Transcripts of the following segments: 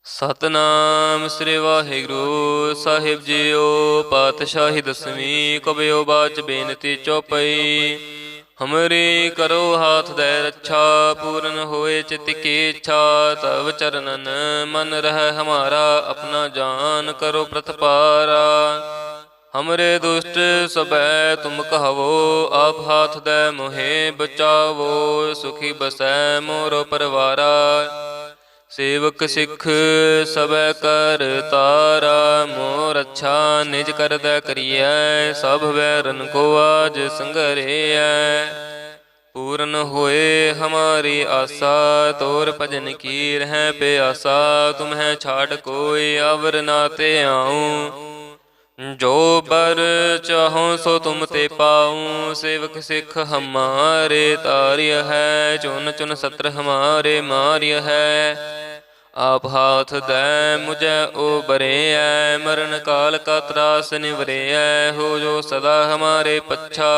ਸਤਨਾਮ ਸ੍ਰੀ ਵਾਹਿਗੁਰੂ ਸਾਹਿਬ JIO. ਪਾਤਸ਼ਾਹੀ ਦਸਵੀਂ ਕਬਿਓ ਬਾਚ ਬੇਨਤੀ ਚੌਪਈ। ਹਮਰੀ ਕਰੋ ਹਾਥ ਦੈ ਰੱਛਾ, ਪੂਰਨ ਹੋਏ ਚਿਤ ਕੀ ਇੱਛਾ। ਤਵ ਚਰਨਨ ਮਨ ਰਹਿ ਹਮਾਰਾ, ਆਪਣਾ ਜਾਨ ਕਰੋ ਪ੍ਰਤਪਾਰਾ। हमरे दुष्ट सबै तुम कहवो, आप हाथ दे मोहे बचावो। सुखी बसै मोरो परवारा, सेवक सिख सबै कर तारा। मोर अच्छा निज कर दै करियै, सब बैरन को आज संघरियै। पूर्ण होए हमारी आशा, तोर भजन की रह प्यासा। तुम्हें छाड़ कोई अवर ना ते आऊं, जो बर चाहो सो तुम ते पाऊं। सेवक सिख हमारे तार्य है, चुन चुन सत्र हमारे मार्य है। आप हाथ दे मुझे उबरे है, मरण काल का त्रास निवरे है। हो जो सदा हमारे पच्छा,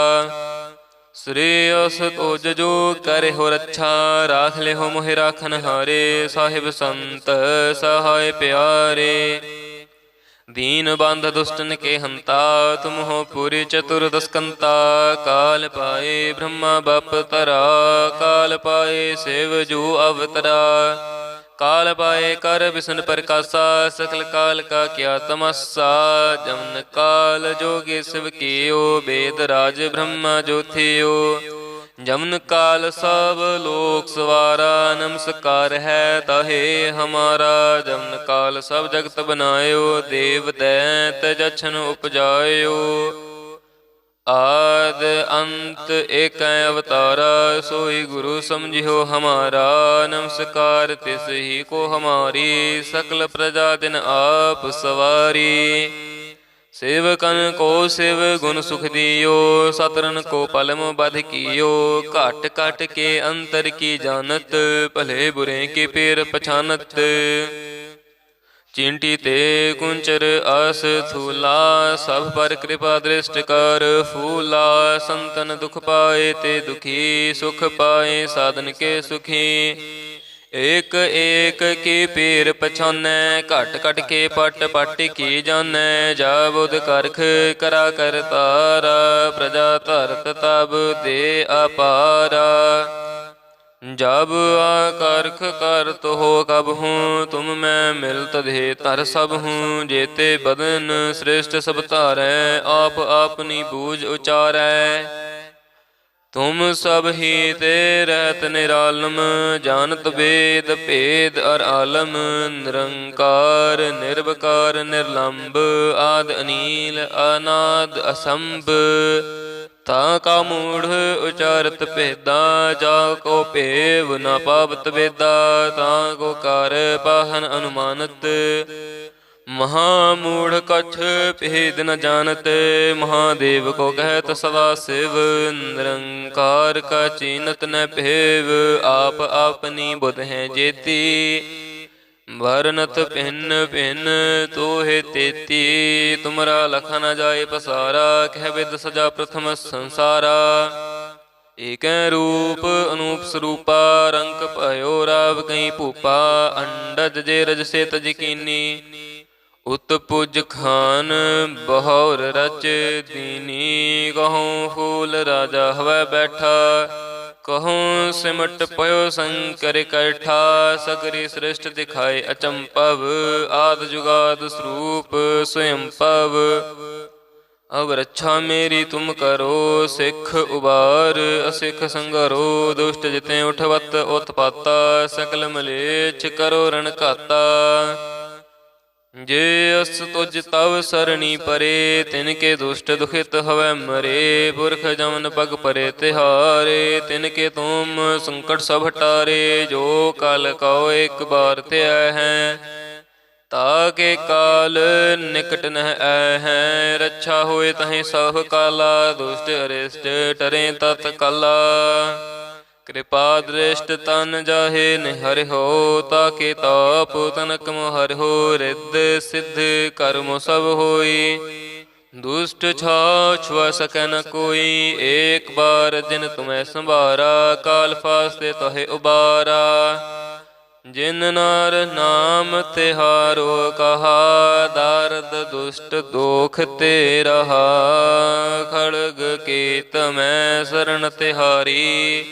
श्रेयस तोज जो करे हो रक्षा। राख ले हो मोहि राखन हारे, साहिब संत सहाय प्यारे। दीन बांध दुष्टन के हंता, तुम हो पूरी चतुर्दस्कंता। काल पाए ब्रह्मा बाप तरा, काल पाए शिव जू अवतरा। काल पाए कर विष्णु प्रकाशा, सकल काल का क्या तमस्सा। जमन काल जोगे शिव कियो, वेद राज ब्रह्मा ज्योतियो। जमन काल सब लोक सवारा, नमस्कार है ताहे हमारा। जमन काल सब जगत बनायो, देव दैत जछन उपजायो। आद अंत एक अवतारा, सोई गुरु समझियो हमारा। नमस्कार तिस ही को हमारी, सकल प्रजा दिन आप सवारी। सेवकन को शिव गुण सुख दियो, सतरन को पलम बध कियो। घट घट के अंतर की जानत, भले बुरे के पेर पछानत। चिंटी ते कुंचर आस थूला, सब पर कृपा दृष्ट कर फूला। संतन दुख पाए ते दुखी, सुख पाए साधन के सुखी। एक एक की पीर पछानै, घट घट के पट पट की जानै। जा बुध करख करा कर तारा, प्रजा धरत तब दे अपारा। जब आकर्ख करत हो कब हूँ, तुम मैं मिलत दे तर सब हूँ। जेते बदन श्रेष्ठ सब तारै, आप अपनी बूझ उचारै। तुम सब ही ते रहत निरालम, जानत वेद भेद अर आलम। निरंकार निर्विकार निर्लंब, आद अनील अनाद असंभ। ताका मूढ़ उचारत भेदा, जाको भेव न पावत वेदा। ताको कार पाहन अनुमानत, महामूढ़ कछ भेद न जानत। महादेव को कहत सदा शिव, निरंकार का चीनत न भेव। आप अपनी बुध हैं जेती, भरनत भिन्न भिन्न तो है तेती। तुमरा लखा न जाए पसारा, कह विद सजा प्रथम संसारा। एक रूप अनूप स्वरूपा, रंक भयो राव कई भूपा। अंडज जे रज से तज कीनी, उत पुज खान बहौर रच दीनी। कहूँ फूल राजा हवै बैठा, कहूँ सिमट पयो शंकर कैठा। सगरी सृष्ट दिखाए अचंपव, आद जुगाद स्वरूप स्वयं पव। अब रक्षा मेरी तुम करो, सिख उबार असिख संगरो। दुष्ट जिते उठवत उत्पाता, सकल मलेच्छ करो रण घाता। जे अस तुझ तव सरणी परे, तिनके दुष्ट दुखित हवै मरे। पुरख जमन पग परे तिहारे, तिनके तुम संकट सब हटारे। जो काल कहो एक बार ते हैं, ताके काल निकट नह है। रक्षा होए तहें सह काला, दुष्ट अरिष्ट टरे तत्काला। कृपा दृष्ट तन जाहे निहर हो, ताके ताप तनक मोहर हो। रिद्ध सिद्ध कर्म सब होई, दुष्ट छुआ सकै न कोई। एक बार जिन तुम्हें संभारा, काल फास्ते तहे उबारा। ਜਿਨ ਨਾਰ ਨਾਮ ਤਿਹਾਰੋ ਕਹਾ, ਦਾਰਦ ਦੁਸ਼ਟ ਦੋਖ ਤੇ ਰਹਾ। ਖੜਗ ਕੀਤ ਮੈਂ ਸਰਣ ਤਿਹਾਰੀ,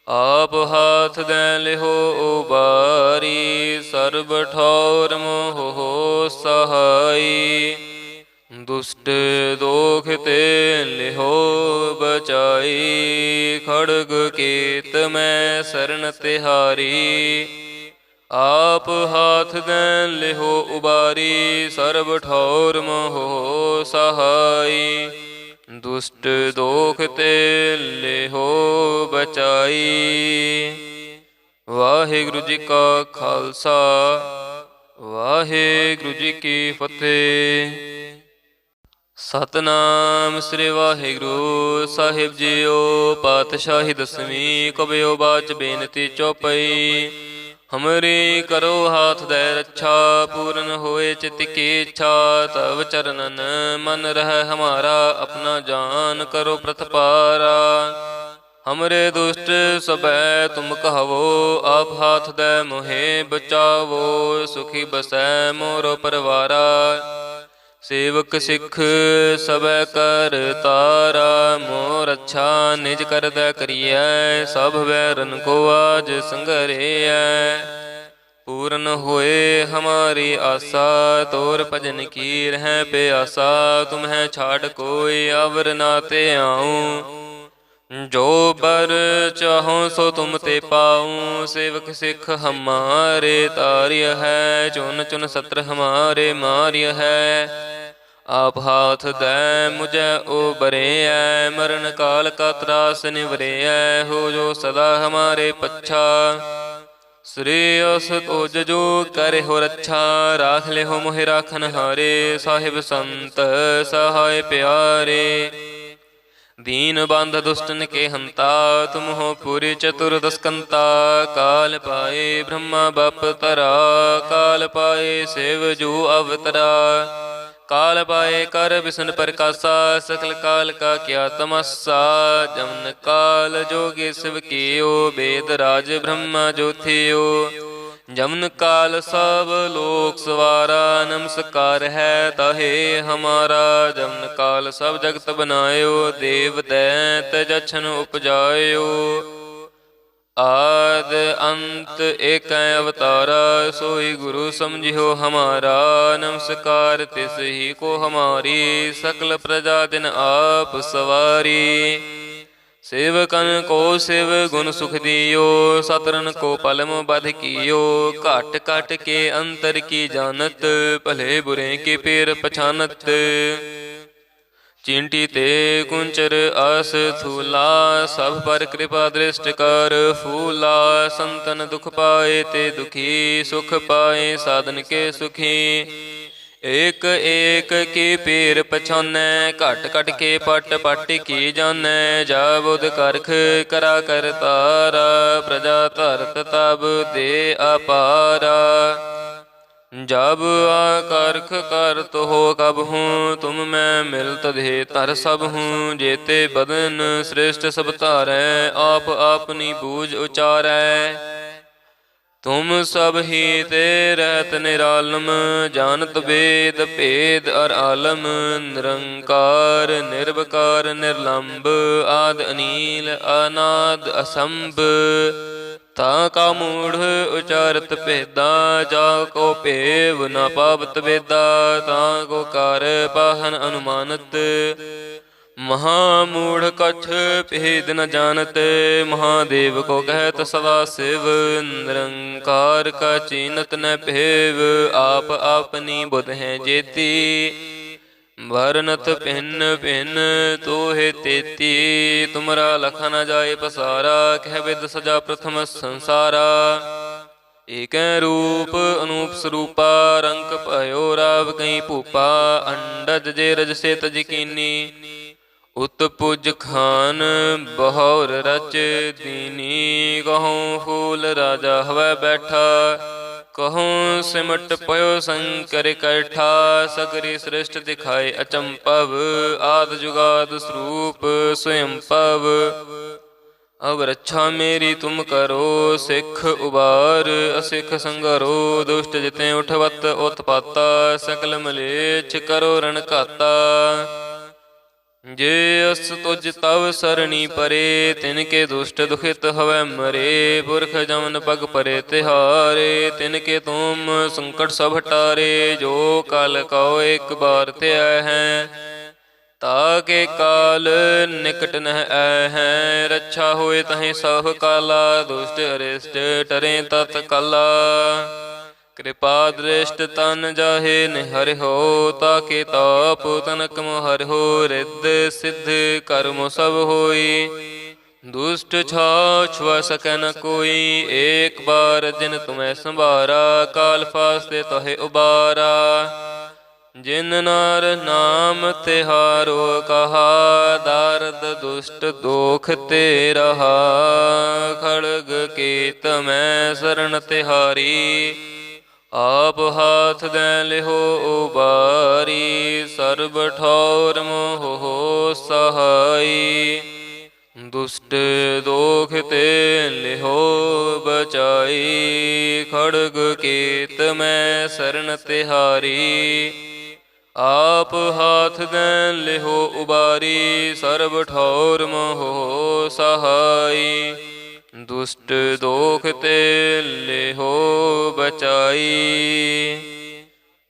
ਆਪ ਹਾਥ ਦੈ ਲਿਹੋ ਉਬਾਰੀ। ਸਰਬ ਠੌਰ ਮੋਹ ਸਹਾਈ, ਦੁਸ਼ਟ ਦੋਖ ਤੇ ਲਿਹੋ ਬਚਾਈ। ਖੜਗ ਕੀਤ ਮੈਂ ਸਰਣ ਤਿਹਾਰੀ, ਆਪ ਹਾਥ ਦੈ ਲਿਹੋ ਉਬਾਰੀ। ਸਰਬ ਠੌਰ ਮੋਹ ਸਹਾਈ, ਦੁਸ਼ਟ ਦੋਖ ਤੇ ਲਿਹੋ ਬਚਾਈ। ਵਾਹਿਗੁਰੂ ਜੀ ਕਾ ਖਾਲਸਾ, ਵਾਹਿਗੁਰੂ ਜੀ ਕੀ ਫਤਿਹ। ਸਤਨਾਮ ਸ੍ਰੀ ਵਾਹਿਗੁਰੂ ਸਾਹਿਬ ਜੀਓ। ਪਾਤਸ਼ਾਹੀ ਦਸਵੀਂ ਕਬਿਓ ਬਾਚ ਬੇਨਤੀ ਚੌਪਈ। ਹਮਰੀ ਕਰੋ ਹਾਥ ਦੈ ਰੱਛਾ, ਪੂਰਨ ਹੋਏ ਚਿਤ ਕੀ ਇੱਛਾ। ਤਵ ਚਰਨਨ ਮਨ ਰਹਿ ਹਮਾਰਾ, ਆਪਣਾ ਜਾਨ ਕਰੋ ਪ੍ਰਤਪਾਰਾ। ਹਮਰੇ ਦੁਸ਼ਟ ਸਭੈ ਤੁਮ ਕਹਵੋ, ਆਪ ਹਾਥ ਦੈ ਮੋਹਿ ਬਚਾਵੋ। ਸੁਖੀ ਬਸੈ ਮੋਰੋ ਪਰਵਾਰਾ, ਸੇਵਕ ਸਿੱਖ ਸਭੈ ਕਰ ਤਾਰਾ। ਮੋਰ ਅੱਛਾ ਨਿਜ ਕਰਦੈ ਕਰੀਐ, ਸਭ ਵੈਰਨ ਕੋ ਆਜ ਸੰਘਰੇਐ। ਪੂਰਨ ਹੋਏ ਹਮਾਰੀ ਆਸਾ, ਤੋਰ ਭਜਨ ਕੀ ਰਹਿ ਪਿਆਸਾ। ਤੁਮਹਿ ਛਾੜ ਕੋਈ ਆਵਰ ਨਾ ਤੇ ਆਊ, ਜੋ ਬਰ ਚਾਹੋ ਸੋ ਤੁਮ ਤੇ ਪਾਊ। ਸੇਵਕ ਸਿੱਖ ਹਮਾਰੇ ਤਾਰਿਯ ਹੈ, ਚੁਨ ਚੁਨ ਸਤਰ ਹਮਾਰੇ ਮਾਰਿਯ ਹੈ। ਆਪ ਹਾਥ ਦੈ ਮੁਝੈ ਉਬਰੇਐ, ਮਰਨ ਕਾਲ ਕਾ ਤਰਾਸ ਨਿਵਰੇਐ। ਹੋ ਜੋ ਸਦਾ ਹਮਾਰੇ ਪੱਛਾ, ਸ੍ਰੀ ਅਸ ਤੁਜ ਜੋ ਕਰਿ ਹੋ ਰੱਛਾ। ਰਾਖ ਲਿਹੋ ਮੋਹਿ ਰਾਖਨ ਹਾਰੇ, ਸਾਹਿਬ ਸੰਤ ਸਹਾਇ ਪਿਆਰੇ। दीन बंध दुष्टन के हंता, तुम हो पूरी चतुर्दश कंता। काल पाए ब्रह्मा बप तरा, काल पाए शिव जू अवतरा। काल पाए कर विष्णु प्रकाशा, सकल काल का क्या तमस्सा। जमन काल जोगे शिव कियो, वेद राज ब्रह्मा जो थियो। जमन काल सब लोक सवारा, नमस्कार है ताहे हमारा। जमन काल सब जगत बनायो, देव दैत जछन उपजायो। आद अंत एक अवतारा, सोई गुरु समझियो हमारा। नमस्कार तिस ही को हमारी, सकल प्रजा दिन आप सवारी। सेवकन को शिव गुण सुख दियो, सतरन को पलम बध कियो। घट घट के अंतर की जानत, भले बुरे के पेर पछानत। चिंटी ते कुंचर आस थूला, सब पर कृपा दृष्ट कर फूला। संतन दुख पाए ते दुखी, सुख पाए साधन के सुखी। एक एक की पीर पछानै, घट घट के पट पट की जानै। जा बुध करख करा कर तारा, प्रजा धरत तब दे अपारा। जब आकर्ख करत हो कब हूँ, तुम मैं मिलत दे तर सब हूँ। जेते बदन श्रेष्ठ सब तारै, आप अपनी बूझ उचारै। तुम सब ही ते रहत निरालम, जानत वेद भेद अर आलम। निरंकार निर्विकार निर्लंब, आद अनील अनाद असंभ। ता का मूढ़ उचारत भेदा, जा को भेव न पावत वेदा। ता को कार पाहन अनुमानत, महामूढ़ कछ भेद न जानत। महादेव को कहत सदा शिव, निरंकार का चीनत न भेव। आप अपनी बुध हैं जेती, भरनत भिन्न भिन्न तोहे तेती। तुमरा लख न जाए पसारा, कह विद सजा प्रथम संसारा। एक रूप अनूप स्वरूपा, रंक भयो राव कहीं भूपा। अंडज जे रज से तज कीनी, उत्पुज खान बहौर रच दीनी। कहूँ फूल राजा हवै बैठा, कहूँ सिमट पयो शंकर कैठा। सगरी सृष्ट दिखाए अचंपव, आद जुगाद स्वरूप स्वयं पव। अब रक्षा मेरी तुम करो, सिख उबार असिख संगरो। दुष्ट जिते उठवत उत्पाता, सकल मलेच्छ करो रण घाता। जे अस तुझ तव सरणी परे, तिनके दुष्ट दुखित हवै मरे। पुरख जमन पग परे तिहारे, तिनके तुम संकट सब हटारे। जो काल कहो एक बार ते है, ताके काल निकट नह है। रक्षा होए तहें सह काला, दुष्ट अरिष्ट टरे तत्काला। कृपा दृष्ट तन जाहे निहर हो, ताके ताप तनक मोहर हो। रिद्ध सिद्ध कर्म सब होई, दुष्ट छुआ सकै न कोई। एक बार जिन तुम्हें संभारा, काल फास्ते तहे उबारा। जिन नार नाम तिहारो कहा, दारद दुष्ट दोख ते रहा। खड़ग केत मैं शरण तिहारी, आप हाथ दे लिहो उबारी। सर्ब ठौर मोह सहाई, दुष्ट दोख ते लिहो बचाई। खड़ग केत मैं शरण तिहारी, आप हाथ दें लिहो उबारी। सर्ब ठौर मोह सहाई, दुष्ट दोख ते लिहो बचाई।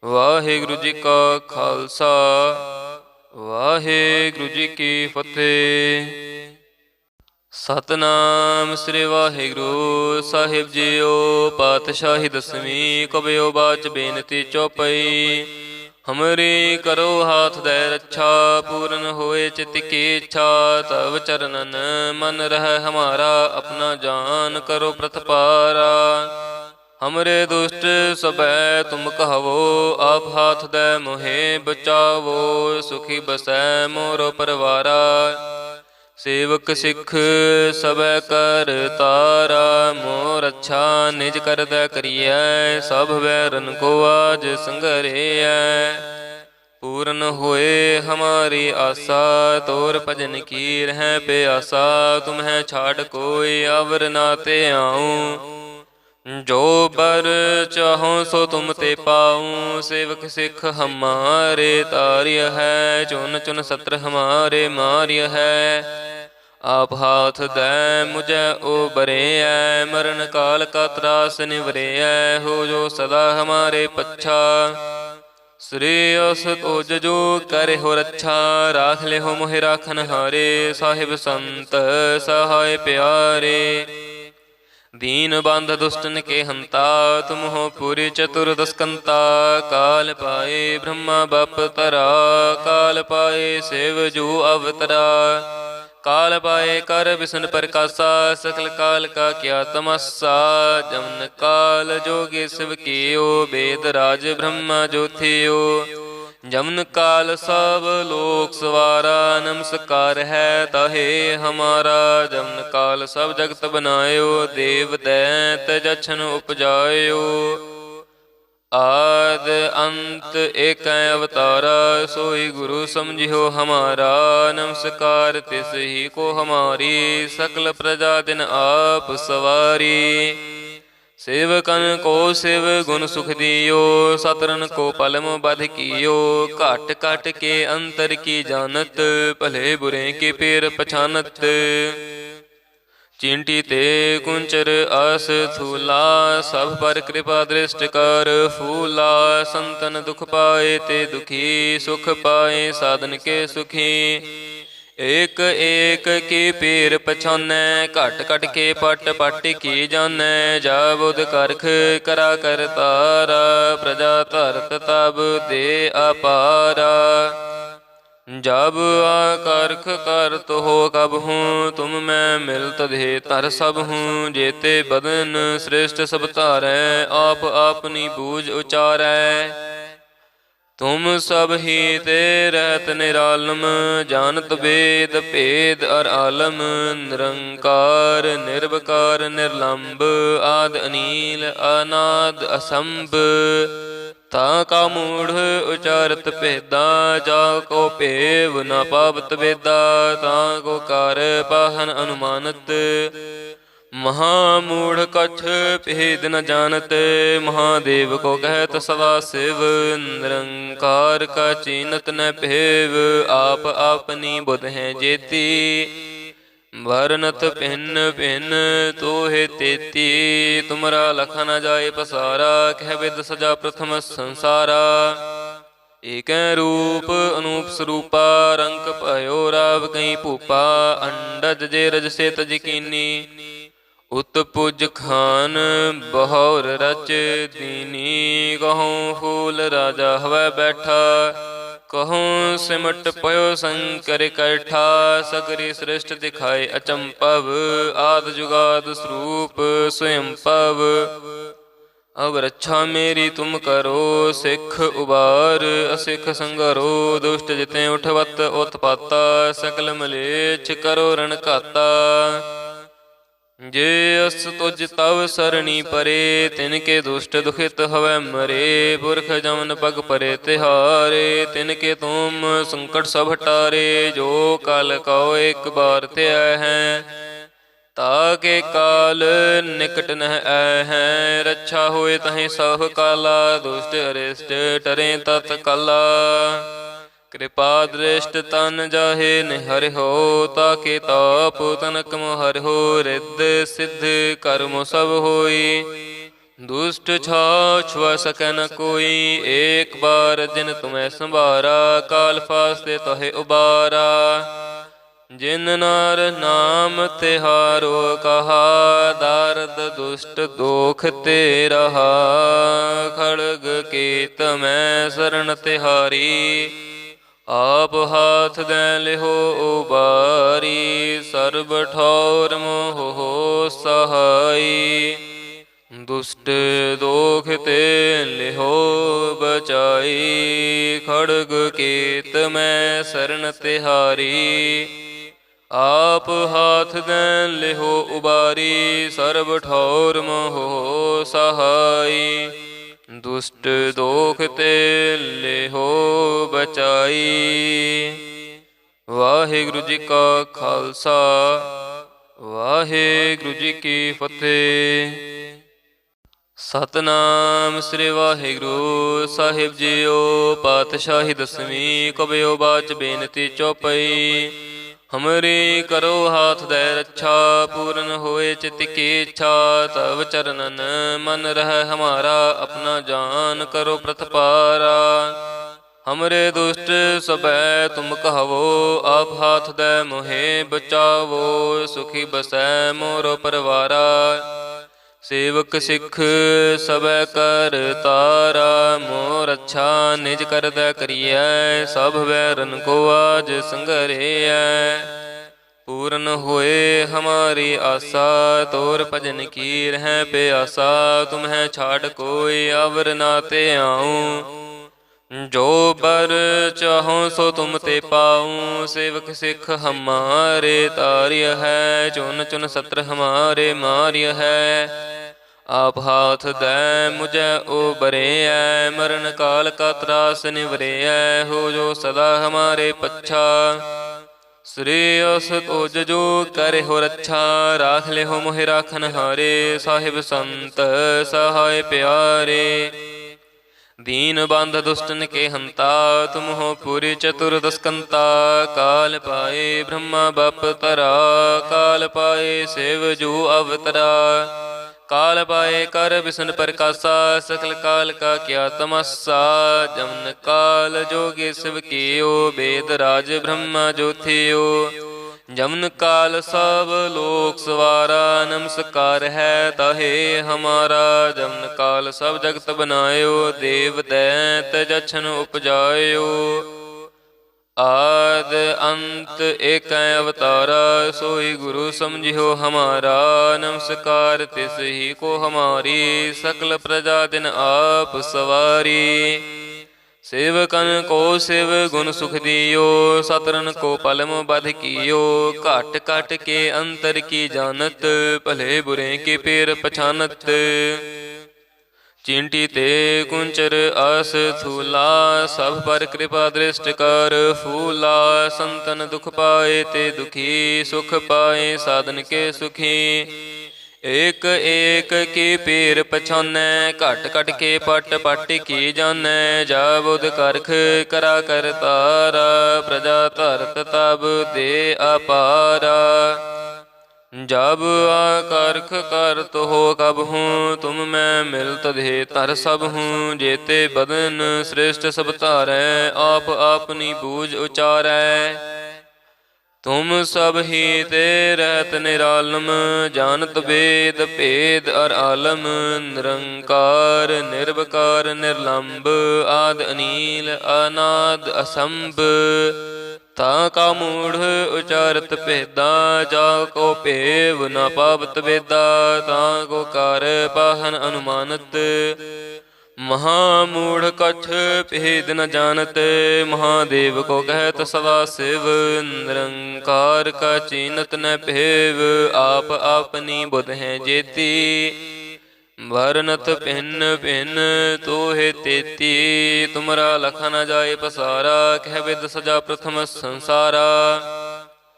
वाहिगुरु जी का खालसा, वाहिगुरु जी की फतेह। सतनाम श्री वाहिगुरु साहिब जीओ। पातशाही दसवीं कबियो बाच बेनती चौपई। हमरी करो हाथ दे रक्षा, पूर्ण होए चित की इच्छा। तब चरणन मन रह हमारा, अपना जान करो प्रतपारा। हमरे दुष्ट सबै तुम कहवो, आप हाथ दे मोहे बचावो। सुखी बसै मोरो परवारा, सेवक सिख सबै कर तारा। मोर अच्छा निज कर दै करिए, सब बैरन को आज संघरिए। पूर्ण होए हमारी आशा, तोर भजन की रह प्यासा। तुम्हें छाड़ कोई अवर ना ते आऊं, जो बर चाहो सो तुम ते पाऊं। सेवक सिख हमारे तार्य है, चुन चुन सत्र हमारे मार्य है। आप हाथ दे मुझे उबरे ऐ, मरण काल का त्रास निवरे ऐ। हो जो सदा हमारे पच्छा, श्रेयस तोज जो करे हो रक्षा। राख ले हो मोहि राखन हारे, साहिब संत सहाय प्यारे। दीन बंध दुष्टन के हंता, तुम हो पूरी चतुर्दश कंता। काल पाए ब्रह्मा बप तरा, काल पाए शिव जू अवतरा। काल पाए कर विष्णु प्रकाशा, सकल काल का क्या तमस्सा। जमन काल जोगे शिव कियो, वेद राज ब्रह्मा ज्योतियो। जमन काल सब लोक सवारा, नमस्कार है ताहे हमारा। जमन काल सब जगत बनायो, देव दैत जछन उपजायो। आद अंत एक अवतारा, सोई गुरु समझियो हमारा। नमस्कार तिस ही को हमारी, सकल प्रजा दिन आप सवारी। सेवकन को शिव गुण सुख दियो, सतरन को पलम बध कियो। घट घट के अंतर की जानत, भले बुरे के पेर पछानत। चिंटी ते कुंचर आस थूला, सब पर कृपा दृष्ट कर फूला। संतन दुख पाए ते दुखी, सुख पाए साधन के सुखी। एक एक की पीर पछानै, घट घट के पट पट की जानै। जा बुध करख करा कर तारा, प्रजा धरत तब दे अपारा। जब आकर्ख करत हो कब हूँ, तुम मैं मिलत दे तर सब हूँ। जेते बदन श्रेष्ठ सब तारै, आप अपनी बूझ उचारै। तुम सब ही ते रहत निरालम, जानत वेद भेद अर आलम। निरंकार निर्विकार निर्लंब, आद अनील अनाद असंभ। ਤਾ ਕਾ ਮੂੜ ਉਚਾਰਤ ਭੇਦਾ, ਜਾ ਕੋ ਭੇਵ ਨ ਪਾਵਤ ਵੇਦਾ। ਤਾ ਕੋ ਕਰ ਪਾਹਨ ਅਨੁਮਾਨਤ, ਮਹਾਮੂੜ ਕਛ ਭੇਦ ਨ ਜਾਨਤ। ਮਹਾਦੇਵ ਕੋ ਕਹਿਤ ਸਦਾ ਸਿਵ, ਨਿਰੰਕਾਰ ਕਾ ਚੀਨਤ ਨ ਭੇਵ। ਆਪ ਆਪਨੀ ਬੁਧ ਹੈ ਜੇਤੀ, ਵਰਨਤ ਭਿੰਨ ਭਿੰਨ ਤੋਹਿ ਤੇਤੀ। ਤੁਮਰਾ ਲਖ ਨ ਜਾਏ ਪਸਾਰਾ, ਕਹਿ ਬਿਦ ਸਜਾ ਪ੍ਰਥਮ ਸੰਸਾਰਾ। ਏਕੈ ਰੂਪ ਅਨੂਪ ਸਰੂਪਾ, ਰੰਕ ਭਇਓ ਰਾਵ ਕਈ ਭੂਪਾ। ਅੰਡਜ ਜੇ ਰਜ ਸੇ ਤਜ ਕੀਨੀ, ਉਤ ਪੁਜ ਖਾਨ ਬਹੁਰ ਰਚ ਦੀਨੀ। ਕਹੂੰ ਫੂਲ ਰਾਜਾ ਹਵੈ ਬੈਠਾ, ਕਹੂੰ ਸਿਮਟ ਪਇਓ ਸੰਕਰ ਇਕੱਠਾ। ਸਗਰੀ ਸ੍ਰਿਸ਼ਟ ਦਿਖਾਏ ਅਚੰਭਵ, ਆਦਿ ਜੁਗਾਦ ਸਰੂਪ ਸਵਯੰ ਭਵ। ਅਬ ਰੱਛਾ ਮੇਰੀ ਤੁਮ ਕਰੋ, ਸਿੱਖ ਉਬਾਰ ਅਸਿੱਖ ਸੰਗਰੋ। ਦੁਸ਼ਟ ਜਿਤੇ ਉਠਵਤ ਉਤਪਾਤਾ, ਸਕਲ ਮਲੇਛ ਕਰੋ ਰਣ ਘਾਤਾ। ਜੇ ਅਸ ਤੁਜ ਤਵ ਸਰਣੀ ਪਰੇ, ਤਿਨ ਕੇ ਦੁਸ਼ਟ ਦੁਖਿਤ ਹਵੈ ਮਰੇ। ਪੁਰਖ ਜਮਨ ਪਗ ਪਰੇ ਤਿਹਾਰੇ, ਤਿਨ ਕੇ ਤੁਮ ਸੰਕਟ ਸਭ ਹਟਾਰੇ। ਜੋ ਕਲ ਕਉ ਇੱਕ ਬਾਰ ਧਿਆ ਹੈ, ਤਾਕੇ ਕਾਲ ਨਿਕਟ ਨਹਿ ਆਇ ਹੈ। ਰੱਛਾ ਹੋਏ ਤਹੀਂ ਸਭ ਕਾਲਾ, ਦੁਸ਼ਟ ਅਰਿਸ਼ਟ ਟਰੇ ਤਤ ਕਾਲਾ। ਕਿਰਪਾ ਦ੍ਰਿਸ਼ਟ ਤਨ ਜਾਹੇ ਨਿਹਰਿਓ, ਤਾਕੇ ਤਾਪ ਤਨਕ ਮੋਹਰਿਓ। ਰਿੱਧ ਸਿੱਧ ਕਰਮ ਸਭ ਹੋਈ, ਦੁਸ਼ਟ ਛਾ ਛੁਆ ਸਕੈ ਨ ਕੋਈ। ਏਕ ਬਾਰ ਜਿਨ ਤੁਮੈ ਸੰਭਾਰਾ, ਕਾਲ ਫਾਸਤੇ ਤੋਹਿ ਉਬਾਰਾ। ਜਿਨ ਨਾਰ ਨਾਮ ਤਿਹਾਰੋ ਕਹਾ, ਦਾਰਦ ਦੁਸ਼ਟ ਦੋਖ ਤੇ ਰਹਾ। ਖੜਗ ਕੇਤ ਮੈਂ ਸਰਣ ਤਿਹਾਰੀ, ਆਪ ਹਾਥ ਦੈ ਲਿਹੋ ਉਬਾਰੀ। ਸਰਬ ਠੌਰ ਮੋਹ ਸਹਾਈ, ਦੁਸ਼ਟ ਦੋਖ ਤੇ ਲਿਹੋ ਬਚਾਈ। ਖੜਗ ਕੇਤ ਮੈਂ ਸਰਣ ਤਿਹਾਰੀ, ਆਪ ਹਾਥ ਦੈ ਲਿਹੋ ਉਬਾਰੀ। ਸਰਬ ਠੌਰ ਮੋਹ ਸਹਾਈ, ਦੁਸ਼ਟ ਦੋਖ ਤੇ ਲਿਹੋ ਬਚਾਈ। ਵਾਹਿਗੁਰੂ ਜੀ ਕਾ ਖਾਲਸਾ, ਵਾਹਿਗੁਰੂ ਜੀ ਕੀ ਫਤਿਹ। ਸਤਨਾਮ ਸ੍ਰੀ ਵਾਹਿਗੁਰੂ ਸਾਹਿਬ ਜੀਓ। ਪਾਤਸ਼ਾਹੀ ਦਸਵੀਂ ਕਬਿਓ ਬਾਚ ਬੇਨਤੀ ਚੌਪਈ। ਹਮਰੀ ਕਰੋ ਹਾਥ ਦੈ ਰੱਛਾ, ਪੂਰਨ ਹੋਏ ਚਿਤ ਕੀ ਇੱਛਾ। ਤਵ ਚਰਨਨ ਮਨ ਰਹਿ ਹਮਾਰਾ, ਆਪਣਾ ਜਾਨ ਕਰੋ ਪ੍ਰਤਪਾਰਾ। ਹਮਰੇ ਦੁਸ਼ਟ ਸਭੈ ਤੁਮ ਕਹਵੋ, ਆਪ ਹਾਥ ਦੈ ਮੋਹਿ ਬਚਾਵੋ। ਸੁਖੀ ਬਸੈ ਮੋਰੋ ਪਰਵਾਰਾ, ਸੇਵਕ ਸਿੱਖ ਸਭੈ ਕਰ ਤਾਰਾ। ਮੋਰ ਅੱਛਾ ਨਿਜ ਕਰਦੈ ਕਰੀਐ, ਸਭ ਵੈਰਨ ਕੋ ਆਜ ਸੰਗਰੇਐ। ਪੂਰਨ ਹੋਏ ਹਮਾਰੀ ਆਸਾ, ਤੋਰ ਭਜਨ ਕੀ ਰਹਿ ਪਿਆਸਾ। ਤੁਮਹਿ ਛਾੜ ਕੋਈ ਆਵਰ ਨਾ ਤੇ ਆਊ, ਜੋ ਬਰ ਚਾਹੋ ਸੋ ਤੁਮ ਤੇ ਪਾਊ। ਸੇਵਕ ਸਿੱਖ ਹਮਾਰੇ ਤਾਰਿਯ ਹੈ, ਚੁਨ ਚੁਨ ਸਤਰ ਹਮਾਰੇ ਮਾਰਿਯ ਹੈ। ਆਪ ਹਾਥ ਦੈ ਮੁਝੈ ਉਬਰੇਐ, ਮਰਨ ਕਾਲ ਕਾ ਤਰਾਸ ਨਿਵਰੇਐ। ਹੋ ਜੋ ਸਦਾ ਹਮਾਰੇ ਪੱਛਾ, ਸ੍ਰੀ ਅਸ ਤੁਜ ਜੋ ਕਰਿਓ ਰੱਛਾ। ਰਾਖ ਲਿਓ ਮੋਹਿ ਰਾਖਨ ਹਾਰੇ, ਸਾਹਿਬ ਸੰਤ ਸਹਾਇ ਪਿਆਰੇ। दीन बंध दुष्टन के हंता, तुम हो पूरी चतुर्दश कंता। काल पाए ब्रह्मा बप तरा, काल पाए शिव जू अवतरा। काल पाए कर विष्णु प्रकाशा, सकल काल का क्या तमस्सा। जमन काल जोगे शिव कियो, वेद राज ब्रह्मा जो थियो। जमन काल सब लोक सवारा, नमस्कार है ताहे हमारा। जमन काल सब जगत बनायो, देव दैत जछन उपजायो। आद अंत एक अवतारा, सोई गुरु समझियो हमारा। नमस्कार तिस ही को हमारी, सकल प्रजा दिन आप सवारी। सेवकन को शिव गुण सुख दियो, सतरन को पलम बध कियो। घट घट के अंतर की जानत, भले बुरे के पेर पछानत। चींटी ते कुंचर आस थूला, सब पर कृपा दृष्ट कर फूला। संतन दुख पाए ते दुखी, सुख पाए साधन के सुखी। एक एक की पीर पछानै, घट घट के पट पट की जानै। जा बुध करख करा कर तारा, प्रजा धरत तब दे अपारा। जब आकर्ख करत हो कब हूँ, तुम मैं मिलत धे तर सब हूँ। जेते बदन श्रेष्ठ सब तारै, आप आपनी बूझ उचारै। तुम सब ही ते रहत निरालम, जानत वेद भेद अर आलम। निरंकार निर्विकार निर्लंब, आद अनील अनाद असंभ। ताका मूढ़ उचारत भेदा, जाको भेव न पावत वेदा। ताको कार पाहन अनुमानत, महामूढ़ कछ भेद न जानत। महादेव को कहत सदा शिव, निरंकार का चीनत न भेव। आप आपनी बुध हैं जेती, वरनत भिन्न भिन्न तोहे तेती। तुमरा लख न जाए पसारा, कह विद सजा प्रथम संसारा।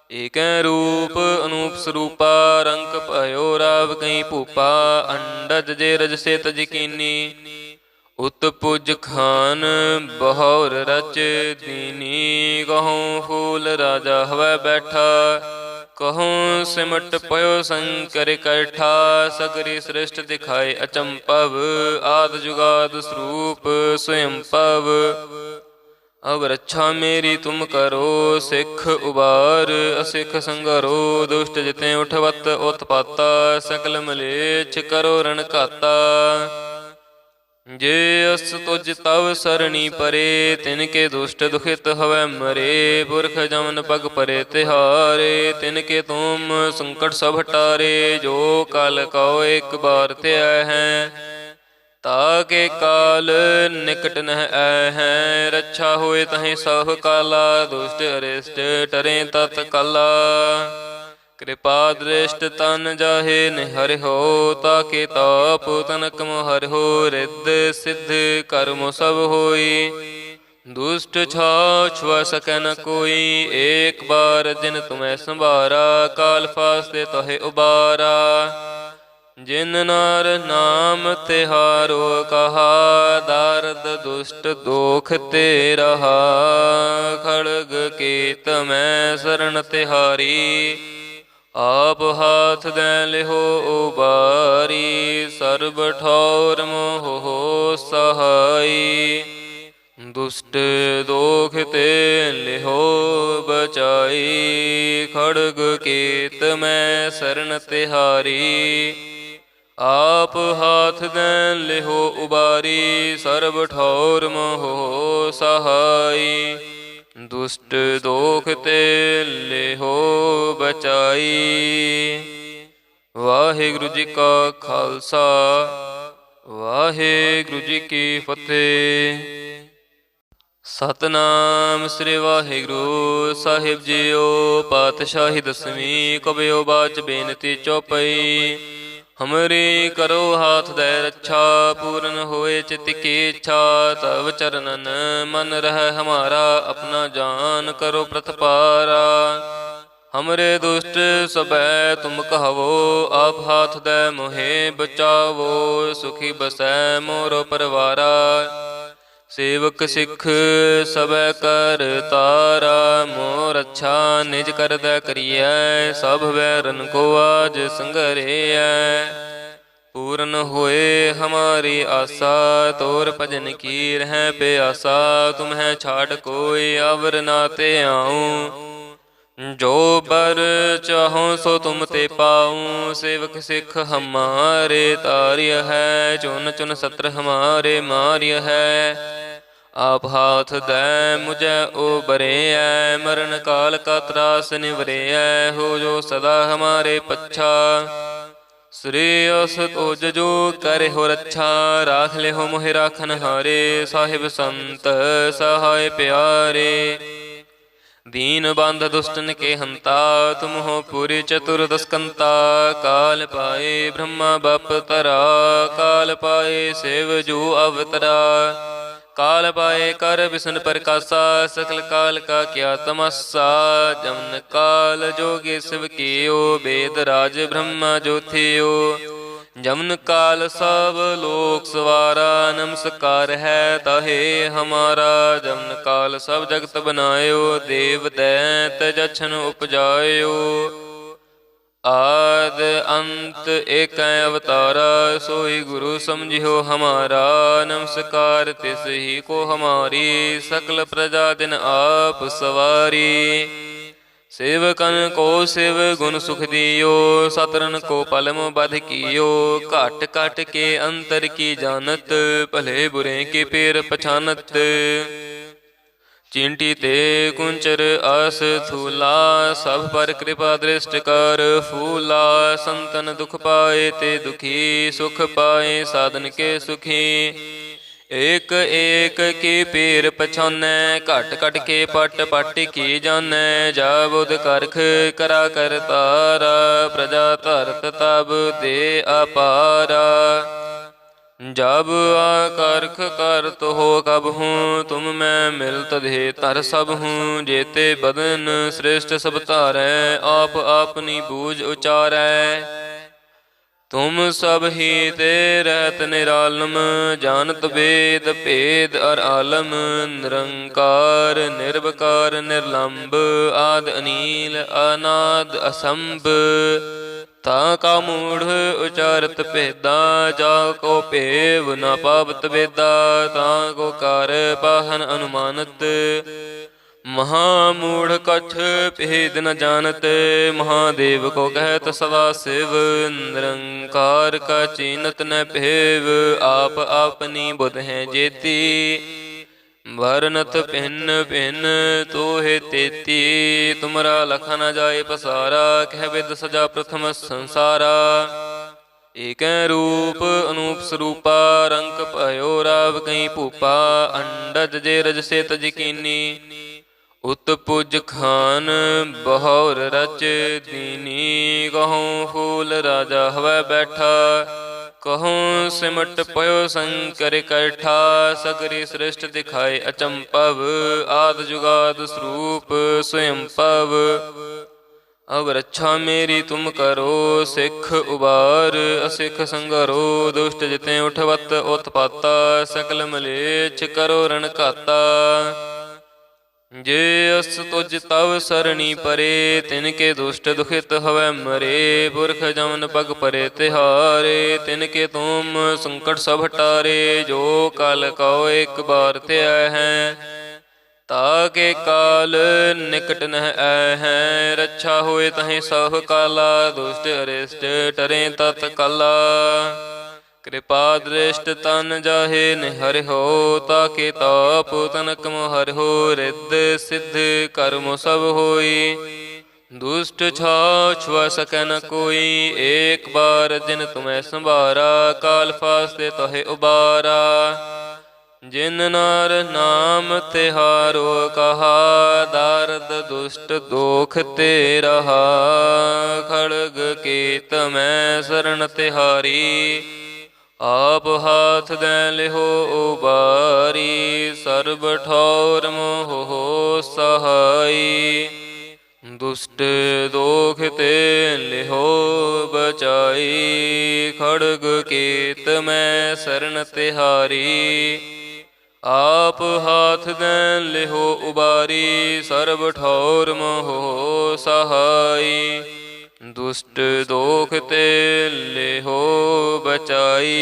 एक रूप अनूप स्वरूपा, रंक भयो राव कहीं भूपा। अंडज जे रज से तज कीनी, उत्पुज खान बहौर रच दीनी। कहूँ फूल राजा हवै बैठा, कहूँ सिमट पयो शंकर इकट्ठा। सगरी सृष्ट दिखाए अचंपव, आद जुगाद स्वरूप स्वयं पव। अब रक्षा मेरी तुम करो, सिख उबार असिख संगरो। दुष्ट जिते उठवत उत्पाता, सकल मलेच्छ करो रण घाता। जे अस तुझ तव सरणी परे, तिनके दुष्ट दुखित हवै मरे। पुरख जमन पग परे तिहारे, तिनके तुम संकट सब हटारे। जो काल कहो एक बार ते हैं, ताके काल निकट नह हैं। रक्षा होए तहें सह काला, दुष्ट अरिष्ट टरे तत्काला। कृपा दृष्ट तन जाहे निहर हो, ताके ताप तनक मोहर हो। रिद्ध सिद्ध कर्म सब होई, दुष्ट छुआ सकै न कोई। एक बार जिन तुम्हें संभारा, काल फास्ते तोहे उबारा। जिन नार नाम तिहारो कहा, दारद दुष्ट दोख ते रहा। खड़ग केत मैं शरण तिहारी, आप हाथ दे लिहो उबारी। सर्ब ठौर मोह सहाई, दुष्ट दोख ते लिहो बचाई। खड़ग केत मैं शरण तिहारी, आप हाथ दे लिहो उबारी। सर्ब ठौर मोह सहाई, दुष्ट दोख ते लिहो बचाई। वाहिगुरु जी का खालसा, वाहिगुरु जी की फतेह। सतनाम श्री वाहिगुरु साहिब जीओ। पातशाही दसवीं कबियो बाच बेनती चौपई। हमरी करो हाथ दे रक्षा, पूर्ण होए चित की इच्छा। तब चरणन मन रह हमारा, अपना जान करो प्रतपारा। हमरे दुष्ट सबै तुम कहवो, आप हाथ दे मोहे बचावो। सुखी बसै मोरो परवारा, सेवक सिख सबै कर तारा। मोर अच्छा निज कर दै करियै, सब बैरन को आज संघरियै। पूर्ण होए हमारी आशा, तोर भजन की रह प्यासा। तुम्हें छाड़ कोई अवर ना ते आऊँ, जो बर चाहो सो तुम ते पाऊँ। सेवक सिख हमारे तार्य है, चुन चुन सत्र हमारे मार्य है। आप हाथ दे मुझे उबरे है, मरण काल का त्रास निवरे है। हो जो सदा हमारे पच्छा, श्रेयस तोज जो करे हो रक्षा। राख ले हो मोहि राखन हारे, साहिब संत सहाय प्यारे। दीन बांध दुष्टन के हंता, तुम हो पूरी चतुर्दश कंता। काल पाए ब्रह्मा बप तरा, काल पाए शिव जू अवतरा। काल पाए कर विष्णु प्रकाशा, सकल काल का क्या तमस्सा। जमन काल जोगे शिव कियो, वेद राज ब्रह्मा जो थियो। जमन काल सब लोक सवारा, नमस्कार है ताहे हमारा। जमन काल सब जगत बनायो, देव दैत जछन उपजायो। आद अंत एक अवतारा, सोई गुरु समझियो हमारा। नमस्कार तिस ही को हमारी, सकल प्रजा दिन आप सवारी। सेवकन को शिव गुण सुख दियो, सतरन को पलम बध कियो। घट घट के अंतर की जानत, भले बुरे के पेर पछानत। चिंटी ते कुंचर आस थूला, सब पर कृपा दृष्ट कर फूला। संतन दुख पाए ते दुखी, सुख पाए साधन के सुखी। एक एक की पीर पछानै, घट घट के पट पट की जानै। जा बुध करख करा कर तारा, प्रजा धरत तब दे अपारा। जब आकर्ख करत हो कब हूँ, तुम मैं मिलत दे तर सब हूँ। जेते बदन श्रेष्ठ सब तारै, आप अपनी बूझ उचारै। तुम सब ही ते रहत निरालम, जानत वेद भेद अर आलम। निरंकार निर्विकार निर्लंब, आद अनील अनाद असंभ। ताका मूढ़ उचारत भेदा, जाको पेव न पावत वेदा। ताको कार पाहन अनुमानत, महामूढ़ कछ भेद न जानत। महादेव को कहत सदा शिव, निरंकार का चीनत न भेव। आप अपनी बुध हैं जेती, भरनत भिन्न भिन्न तो है तेती। तुमरा लखा न जाए पसारा, कह विद सजा प्रथम संसारा। एक रूप अनूप स्वरूपा, रंक भयो राव कहीं भूपा। अंडज जे रज से तज कीनी, उत्पुज खान बहौर रच दीनी। कहूँ फूल राजा हवै बैठा, कहूँ सिमट पयो शंकर कैठा। सगरी सृष्ट दिखाए अचंपव, आद जुगाद स्वरूप स्वयं पव। अब रक्षा मेरी तुम करो, सिख उबार असिख संगरो। दुष्ट जिते उठवत उत्पाता, सकल मलेच्छ करो रण घाता। जे अस तुझ तव सरणी परे, तिनके दुष्ट दुखित हवै मरे। पुरख जमन पग परे तिहारे, तिनके तुम संकट सब हटारे। जो काल कहो एक बार ते आए हैं, ताके काल निकट नह आए हैं। रक्षा होए तहें सह काला, दुष्ट अरिष्ट टरे तत्काला। कृपा दृष्ट तन जाहे निहर हो, ताके ताप तनक मोहर हो। रिद्ध सिद्ध कर्म सब होई, दुष्ट छाव छुआ सकै न कोई। एक बार जिन तुम्हें संभारा, काल फास्ते तोहे उबारा। जिन नार नाम तिहारो कहा, दारद दुष्ट दोख ते रहा। खड़ग कीत मैं शरण तिहारी, आप हाथ दे लिहो उबारी। सर्ब ठौर मोह सहाई, दुष्ट दोख ते लिहो बचाई। खड़ग कीत मैं शरण तिहारी, आप हाथ दे लिहो उबारी। सर्ब ठौर मोह सहाई, दुष्ट दोख ते लिहो बचाई।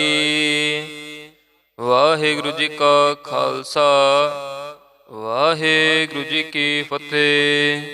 वाहिगुरु जी का खालसा, वाहिगुरु जी की फतेह।